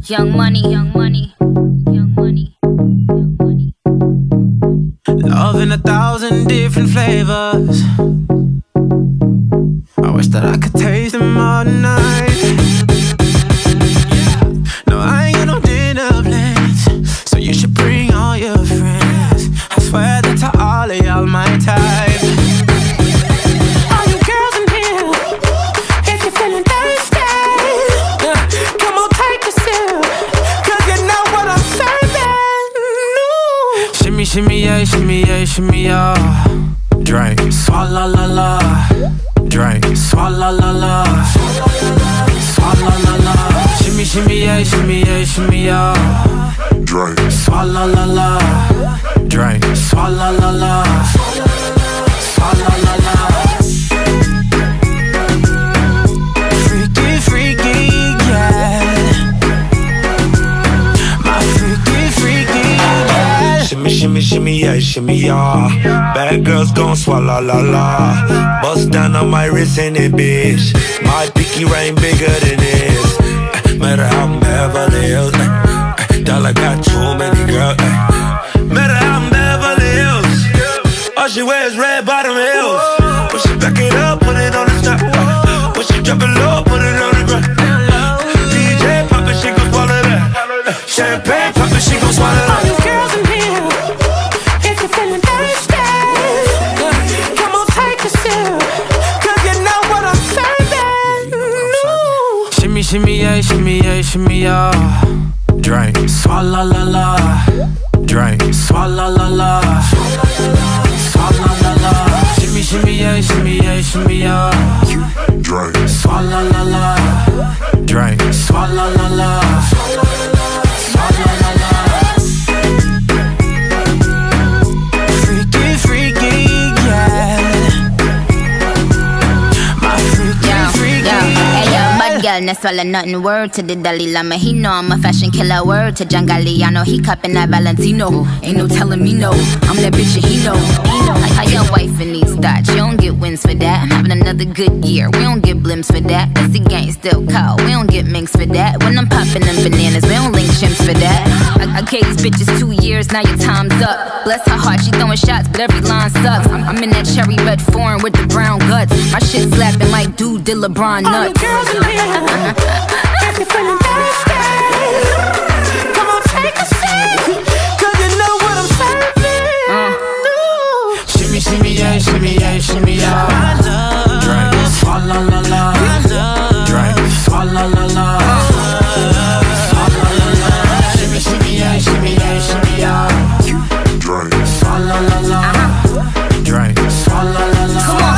Young money, young money, young money, young money. Love in 1,000 different flavors. I wish that I could taste them all night. No, I ain't got no dinner plans, so you should bring all your friends. I swear that to all of y'all my type. All you girls in here, if you're feeling thirsty, come on, take a sip, 'cause you know what I'm serving. No. Shimmy, shimmy, yeah, shimmy, yeah, shimmy, yeah. Drink, swalla la la. Drink, swalla la la. Swalla la la. Shimmy, shimmy, yeah, shimmy, yeah, shimmy, yeah. Drink, swalla la la. Drink, swalla la la. Swalla la la. Freaky, freaky, yeah. My freaky, freaky, yeah. Shimmy, shimmy, shimmy, yeah, shimmy, yeah. Bad girls gon' swallow la la. Bust down on my wrist in it, bitch. My pinky ring bigger than this. Matter how I'm Beverly Hills. Dollar got too many girls. Matter how I'm Beverly Hills. All she wears red bottom heels. When she back it up, put it on the top. When she drop it low, put it on the ground. DJ pop it, she gon' swallow that. Champagne pop it, she gon' swallow that. All you girls in here, if you're feeling thirsty, come on, take a sip, 'cause you know what I'm serving. No. Shimmy, shimmy, yeah, shimmy, yeah, shimmy, yeah. Drink, swalla la la. Drink, swalla la la. Swalla la la. Shimmy, shimmy, yeah, shimmy, yeah, shimmy, yeah. Drink, swalla la la. Drink, swalla la la. Swalla la la. Freaky, freaky, yeah. My freaky, freaky, Hey, yo, yeah. bad girl, no swallow nothing. Word to the Dalai Lama, he know I'm a fashion killer. Word to John Galliano, he cupping that Valentino. Ain't no telling me no, I'm that bitch and he know. How your wife in these thoughts, you don't get wins for that. I'm having another good year, we don't get blimps for that. That's the gang still call, we don't get minks for that. When I'm popping them bananas, we don't link chimps for that. I gave these bitches 2 years, now your time's up. Bless her heart, she throwing shots, but every line sucks. I'm in that cherry red foreign with the brown guts. My shit slapping like dude did LeBron nuts. All you girls in here, if you're feeling thirsty, come on, take a sip, 'cause you know what I'm serving. No. Shimmy, shimmy, yeah, shimmy, yeah, shimmy, yeah. I love. Drink, swalla la la. I love. Drink, swalla la la. Swalla la la. Shimmy, shimmy, yeah, shimmy, yeah, shimmy, yeah. Drink, swalla la la. Drink, swalla la la. Come on.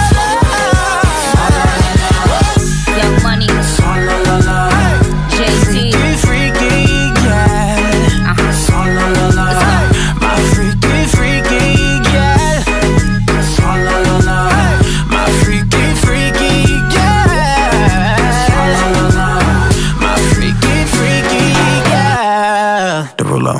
Young money, Swalla la la. Jay-Z. Freaky, yeah. Swalla la la. My freaky, freaky, yeah. Swalla la la. My freaky, freaky, yeah. Swalla la la. My freaky, freaky, yeah. Derulo.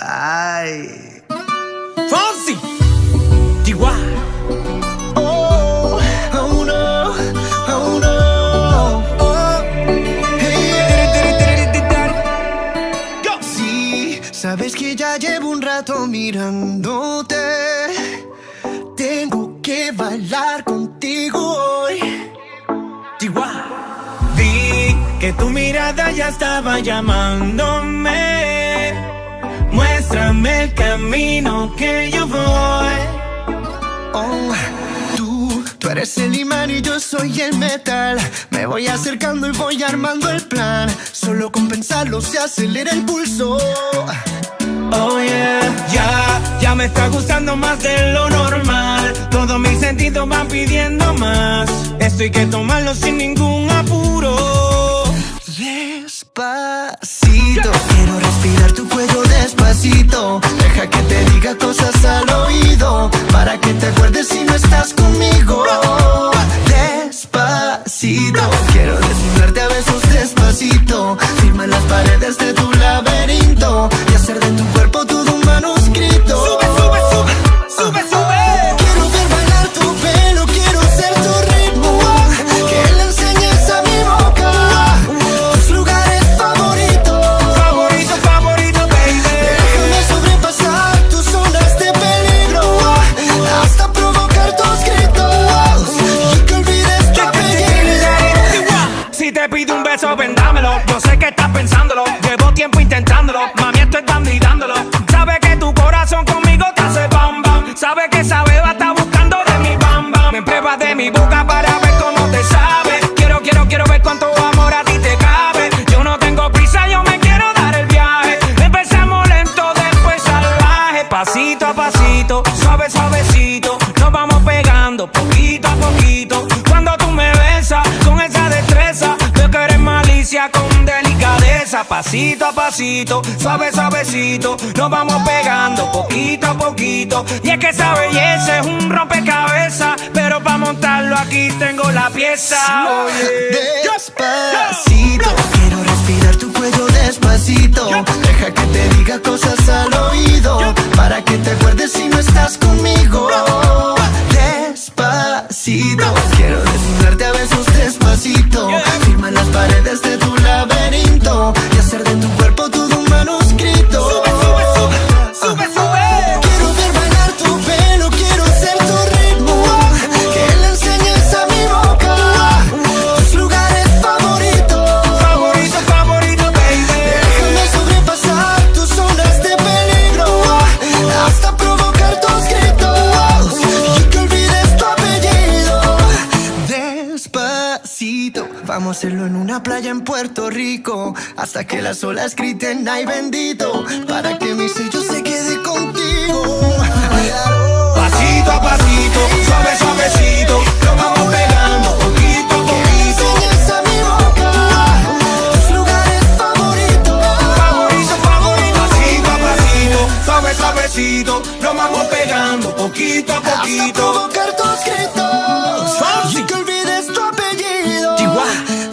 Ay. Fonsi. Chihuahua. Oh, oh no, oh no. Oh, hey. Go. Sí, sabes que ya llevo un rato mirándote. Tengo que bailar contigo hoy. Chihuahua. Vi que tu mirada ya estaba llamándome. Muéstrame el camino que yo voy. Oh, tú eres el imán y yo soy el metal. Me voy acercando y voy armando el plan. Solo con pensarlo se acelera el pulso. Oh yeah, ya me está gustando más de lo normal. Todos mis sentidos van pidiendo más. Esto hay que tomarlo sin ningún apuro. Despacito, quiero respirar tu cuello despacito. Deja que te diga cosas al oído, para que te acuerdes si no estás conmigo. Despacito, quiero desnudarte a besos despacito. Firma las paredes de tu laberinto y hacer de tu cuerpo todo un manuscrito. Sube, sube, sube, sube, sube. Quiero ver bailar tu pelo, quiero ser tu ritmo, que le enseñes a mi boca tus lugares favoritos. Favorito, favorito, baby. Déjame sobrepasar tus zonas de peligro, hasta provocar tus gritos y que olvides tu apellido. Si te pido un beso, ven dámelo. Yo sé que estás pensándolo, llevo tiempo intentándolo. Mami, estoy dando y dándolo. Sabe que tu corazón conmigo te hace bam bam. Sabe que esa beba está buscando de mi bam bam. Me pruebas de mi boca para ver cómo te sabe. Quiero ver cuánto amor a ti te cabe. Yo no tengo prisa, yo me quiero dar el viaje. Empezamos lento, después salvaje. Pasito a pasito, suave, suavecito. Nos vamos pegando poquito a poquito. Cuando tú me besas con esa destreza, veo que eres malicia con delicadeza. Pasito a pasito, suave, suavecito. Nos vamos pegando poquito a poquito. Y es que esa belleza es un rompecabezas, pero para montarlo aquí tengo la pieza. Despacito, quiero respirar tu cuello despacito. Deja que te diga cosas al oído, para que te acuerdes si no estás conmigo. Despacito, quiero desnudarte a besos despacito. Firma las paredes de tu laberinto y hacer de tu cuerpo todo un manuscrito. Sube, sube, sube, sube, sube. Quiero ver bailar tu pelo, quiero ser tu ritmo, que le enseñes a mi boca tus lugares favoritos. Favorito, favorito, baby. Déjame sobrepasar tus zonas de peligro, hasta provocar tus gritos y que olvides tu apellido. Despacito, vamos a hacerlo en una playa en Puerto Rico, hasta que las olas griten ay bendito, para que mi sello se quede contigo. Pasito a pasito, suave, suavecito. Nos vamos pegando poquito a poquito. Enseñas a mi boca tus lugares favoritos. Favorito, favorito. Pasito a pasito, suave, suavecito. Nos vamos pegando poquito a Hasta poquito. provocar tus gritos y que olvides tu apellido.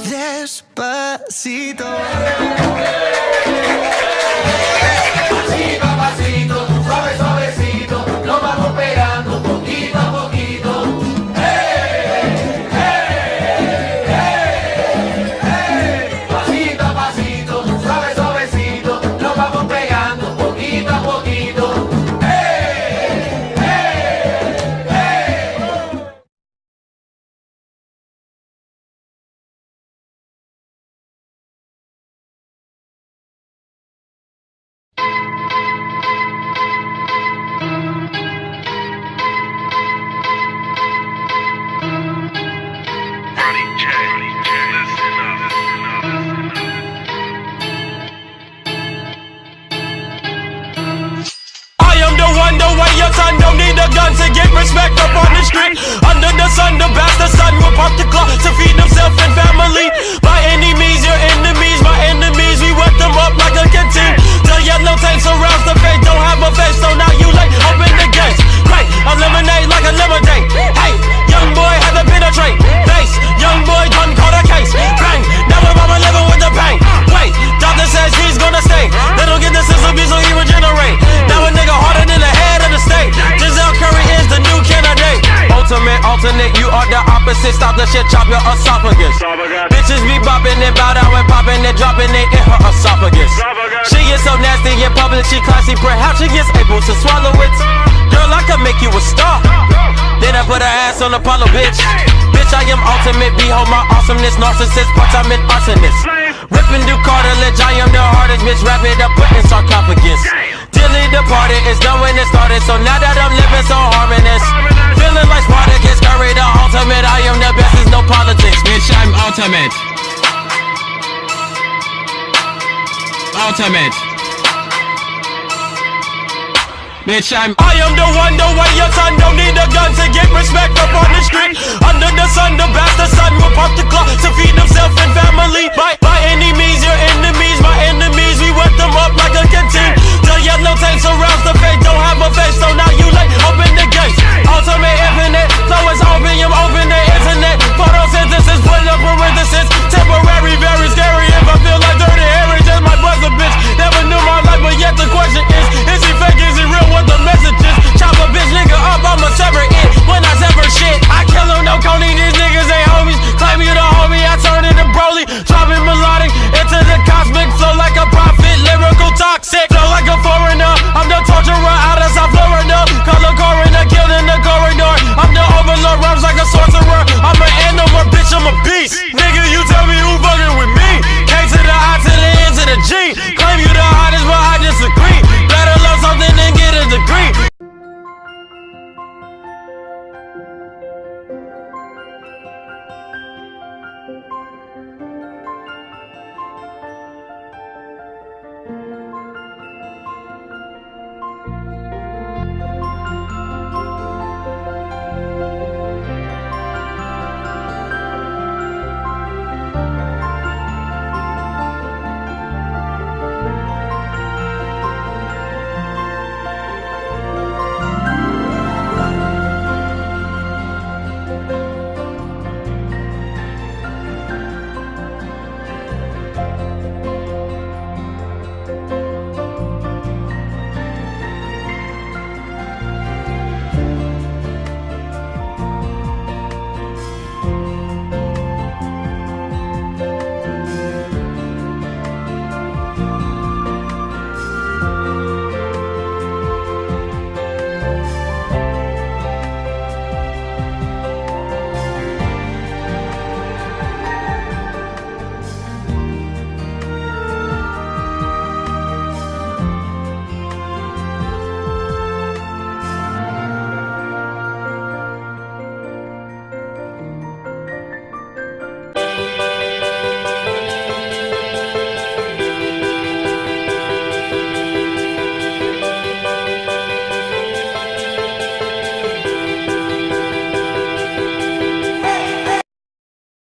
Despacito. Pasito a pasito, suave, suavecito, nos vamos pegando poquito a poquito. Pasito a pasito, suave, suavecito, nos vamos pegando poquito a poquito. I am the one, the way your son don't need a gun to get respect up on the street. Under the sun, the bastard son will pop the clock to feed himself and family. By any means, your enemies, my enemies, we wet them up like a canteen. The yellow tank surrounds the face, don't have a face, so now you late, open the gates. Great, eliminate like a lemonade. Hey, young boy had to penetrate. Face, young boy done caught a case. Bang, now we're mama living with the pain. Wait, doctor says he's gonna stay. They don't get the system, so he regenerate. Now a nigga harder than the head of the state. Giselle Curry is the new candidate. Ultimate, alternate, you are the opposite. Stop the shit, chop your esophagus. Bitches be bopping and bow down and popping and dropping it in her esophagus. She is so nasty in public, she classy, perhaps she is able to swallow it. Girl, I could make you a star. Then I put her ass on Apollo, bitch. Bitch, I am ultimate, behold my awesomeness. Narcissist, parts I'm an arsonist. Ripping through cartilage, I am the hardest, bitch. Wrap it up, put in sarcophagus. Dilly departed, it's done when it started. So now that I'm living so harmonious, feeling like Spartacus, Curry the ultimate. I am the best, there's no politics, bitch. I'm ultimate. Ultimate. Bitch, I am the one, your son don't need a gun to get respect up on the street. Under